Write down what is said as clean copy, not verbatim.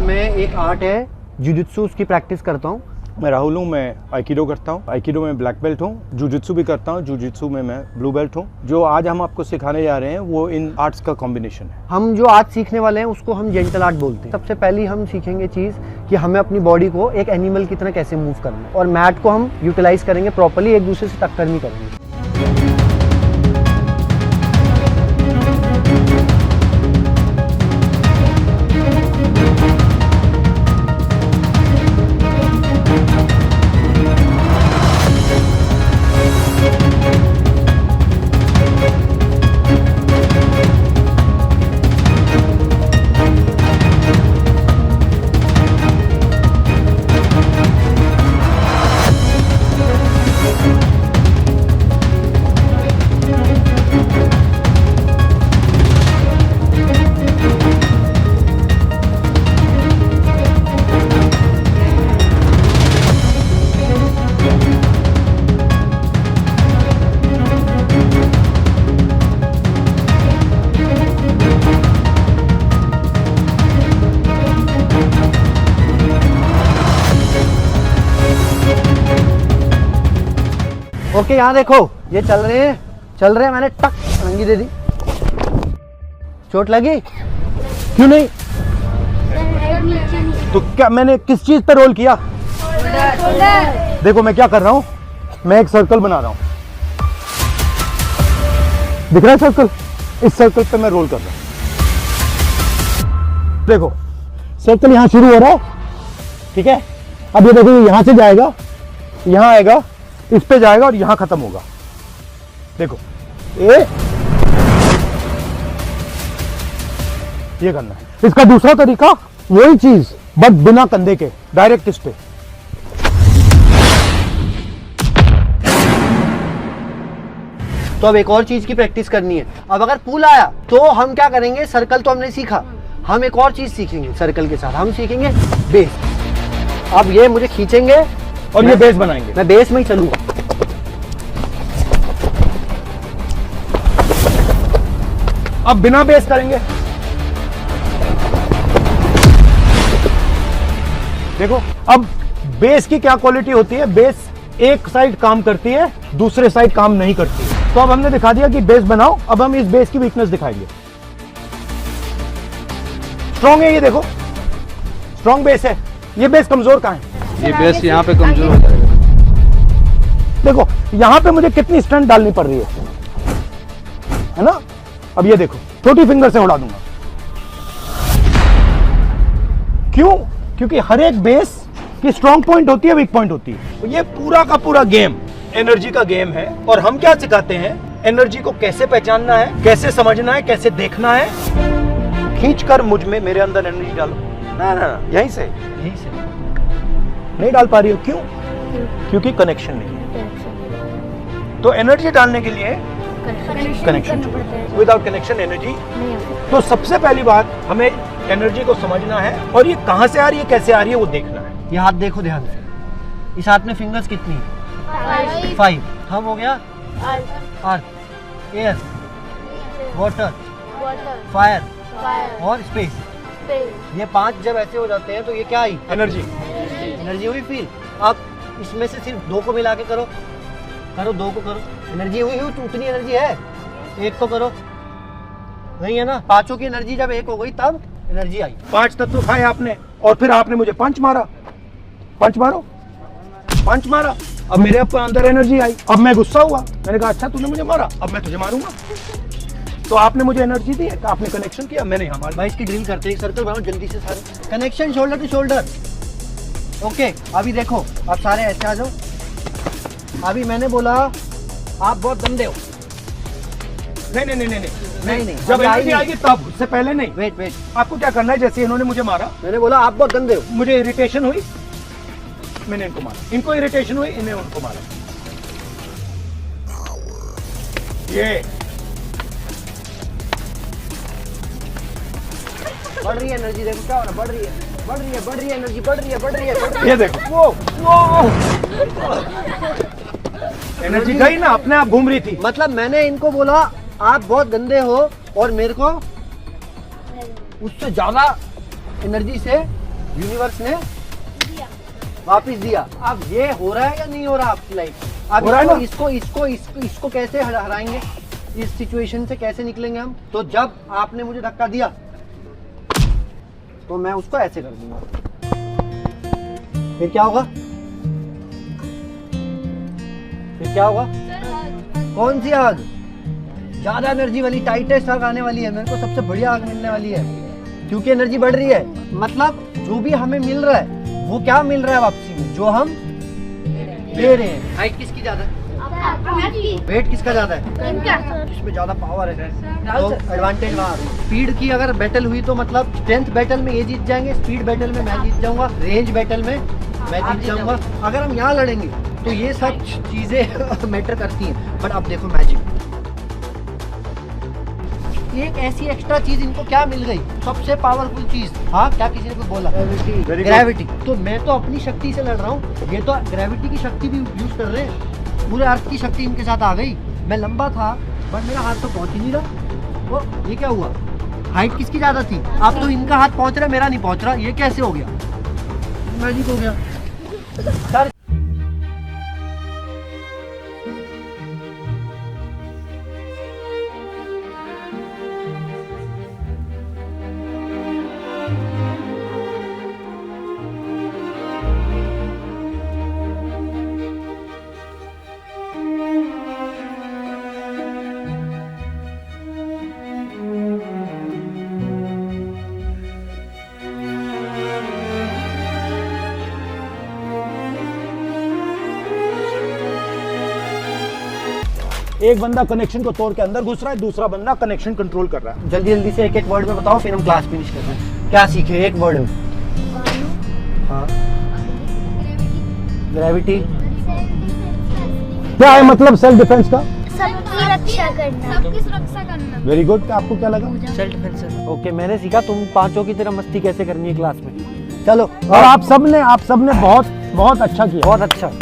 मैं एक आर्ट है जुजुत्सु, उसकी प्रैक्टिस करता हूँ। मैं राहुल हूँ, मैं आइकिडो करता हूँ। आइकिडो में ब्लैक बेल्ट हूँ। जुजुत्सु भी करता हूँ, जुजुत्सु में मैं ब्लू बेल्ट हूँ। जो आज हम आपको सिखाने जा रहे हैं वो इन आर्ट्स का कॉम्बिनेशन है। हम जो आज सीखने वाले हैं उसको हम जेंटल आर्ट बोलते हैं। सबसे पहले हम सीखेंगे चीज़ कि हमें अपनी बॉडी को एक एनिमल की तरह कैसे मूव करना है, और मैट को हम यूटिलाइज करेंगे प्रॉपर्ली, एक दूसरे से टक्कर नहीं करेंगे। ओके, यहाँ देखो, ये चल रहे हैं, मैंने टक रंगी दे दी। चोट लगी? क्यों नहीं? तो क्या मैंने किस चीज पे रोल किया? देखो मैं क्या कर रहा हूँ, मैं एक सर्कल बना रहा हूँ। दिख रहा है सर्कल? इस सर्कल पे मैं रोल कर रहा हूँ। देखो सर्कल यहाँ शुरू हो रहा है, ठीक है। अब ये देखो यहाँ से जाएगा, यहाँ आएगा, इस पे जाएगा और यहां खत्म होगा। देखो ये करना है। इसका दूसरा तरीका वही चीज बट बिना कंधे के, डायरेक्ट इस पे। तो अब एक और चीज की प्रैक्टिस करनी है। अब अगर पुल आया तो हम क्या करेंगे, सर्कल तो हमने सीखा, हम एक और चीज सीखेंगे सर्कल के साथ, हम सीखेंगे बेस। अब ये मुझे खींचेंगे और ये बेस बनाएंगे। मैं बेस में ही चलूंगा। अब बिना बेस करेंगे। देखो अब बेस की क्या क्वालिटी होती है, बेस एक साइड काम करती है, दूसरे साइड काम नहीं करती है। तो अब हमने दिखा दिया कि बेस बनाओ। अब हम इस बेस की वीकनेस दिखाएंगे। स्ट्रॉन्ग है, ये देखो स्ट्रॉन्ग बेस है। ये बेस कमजोर कहां है? ये बेस यहाँ पे कमजोर हो जाएगा। देखो यहां पे मुझे कितनी स्ट्रेंथ डालनी पड़ रही है ना। अब ये देखो छोटी फिंगर से उड़ा दूंगा। क्यों? क्योंकि हर एक बेस की स्ट्रॉन्ग पॉइंट होती है, वीक पॉइंट होती है। तो ये पूरा का पूरा गेम एनर्जी का गेम है। और हम क्या सिखाते हैं, एनर्जी को कैसे पहचानना है, कैसे समझना है, कैसे देखना है। खींच कर मुझ में, मेरे अंदर एनर्जी डालो। ना ना, यहीं से नहीं डाल पा रही हो। क्यों? क्योंकि कनेक्शन नहीं है। तो एनर्जी डालने के लिए कनेक्शन, विदाउट कनेक्शन एनर्जी। तो सबसे पहली बात, हमें एनर्जी को समझना है और ये कहां से आ रही है, कैसे आ रही है, वो देखना है। ये हाथ देखो ध्यान से, इस हाथ में फिंगर्स कितनी है? 5। थंब हो गया अर्थ, एयर, वाटर, फायर और स्पेस। ये 5 जब ऐसे हो जाते हैं तो ये क्या आई? एनर्जी हुई फील। अब इसमें से सिर्फ 2 को मिला के करो, 2 को करो, एनर्जी हुई तो उतनी एनर्जी है। 1 को करो, नहीं है ना। 5 की एनर्जी जब 1 हो गई तब एनर्जी आई। 5 तत्व खाए आपने और फिर आपने मुझे पंच मारा। पंच मारो, पंच मारा। अब मेरे अंदर एनर्जी आई। अब मैं गुस्सा हुआ, मैंने कहा अच्छा तूने मुझे मारा, अब मैं तुझे मारूंगा। तो आपने मुझे एनर्जी दी है, तो आपने कनेक्शन किया, मैंने यहाँ मारा। भाई इसकी ड्रिल करते हैं, सर्कल बनाओ जल्दी से सारे। Connection shoulder to shoulder. Okay, अभी देखो, अब सारे ऐसे आ जाओ। अभी मैंने बोला आप बहुत गंदे हो। नहीं। जब एनर्जी आएगी तब, उससे पहले नहीं। वेट, आपको क्या करना है, जैसे इन्होंने मुझे मारा, मैंने बोला आप बहुत गंदे हो। मुझे इरिटेशन हुई, मैंने इनको मारा। इनको इरिटेशन हुई, इन्हें उनको मारा। ये बढ़ रही है एनर्जी, देखो क्या हो रहा है, बढ़ रही है एनर्जी, बढ़ रही है। ये देखो, वो एनर्जी गई ना, अपने आप घूम रही थी। मतलब मैंने इनको बोला आप बहुत गंदे हो और मेरे को उससे ज्यादा एनर्जी से यूनिवर्स ने वापस दिया। अब ये हो रहा है या नहीं हो रहा आपकी लाइफ? अब हो रहा है ना? इसको कैसे हराएंगे? इस सिचुएशन से कैसे निकलेंगे हम? तो जब आपने मुझे धक्का दिया तो मैं उसको ऐसे कर दूंगा, फिर क्या होगा? फिर क्या होगा? कौन सी आग? ज्यादा एनर्जी वाली, टाइटेस्ट आग आने वाली है। मेरे को सबसे बढ़िया आग मिलने वाली है, क्योंकि एनर्जी बढ़ रही है। मतलब जो भी हमें मिल रहा है वो क्या मिल रहा है वापसी में? जो हम दे रहे हैं। हाइट किसकी ज्यादा है? वेट किसका ज्यादा है? जिसमें ज्यादा पावर है तो एडवांटेज वहाँ। स्पीड की अगर बैटल हुई तो मतलब स्ट्रेंथ बैटल में ये जीत जाएंगे, स्पीड बैटल में मैं जीत जाऊंगा, रेंज बैटल में मैं जीत जाऊंगा। अगर हम यहाँ लड़ेंगे तो ये सब चीजें मैटर करती हैं। बट अब देखो मैजिक, एक ऐसी एक्स्ट्रा चीज इनको क्या मिल गई? सबसे पावरफुल चीज। हाँ, क्या किसी ने कुछ बोला? ग्रेविटी। तो मैं तो अपनी शक्ति से लड़ रहा हूँ, ये तो ग्रेविटी की शक्ति भी यूज कर रहे हैं। पूरे अर्थ की शक्ति इनके साथ आ गई। मैं लंबा था बट मेरा हाथ तो पहुंच ही नहीं रहा। वो ये क्या हुआ? हाइट किसकी ज्यादा थी? अब तो इनका हाथ पहुंच रहा है, मेरा नहीं पहुंच रहा। ये कैसे हो गया? मैजिक हो गया सर। एक बंदा कनेक्शन को तोड़ के अंदर घुस रहा है, दूसरा बंदा कनेक्शन कंट्रोल कर रहा है। जल्दी जल्दी से एक एक वर्ड में बताओ, फिर हम क्लास फिनिश करते हैं। क्या सीखे एक वर्ड में? हाँ, ग्रेविटी। क्या है मतलब सेल्फ डिफेंस का? सबकी रक्षा करना, सबकी सुरक्षा करना। Very good. आपको क्या लगा? Self defence. ओके, मैंने सीखा तुम पांचों की तरह मस्ती कैसे करनी है क्लास में। चलो, और आप सबने बहुत अच्छा किया। बहुत अच्छा।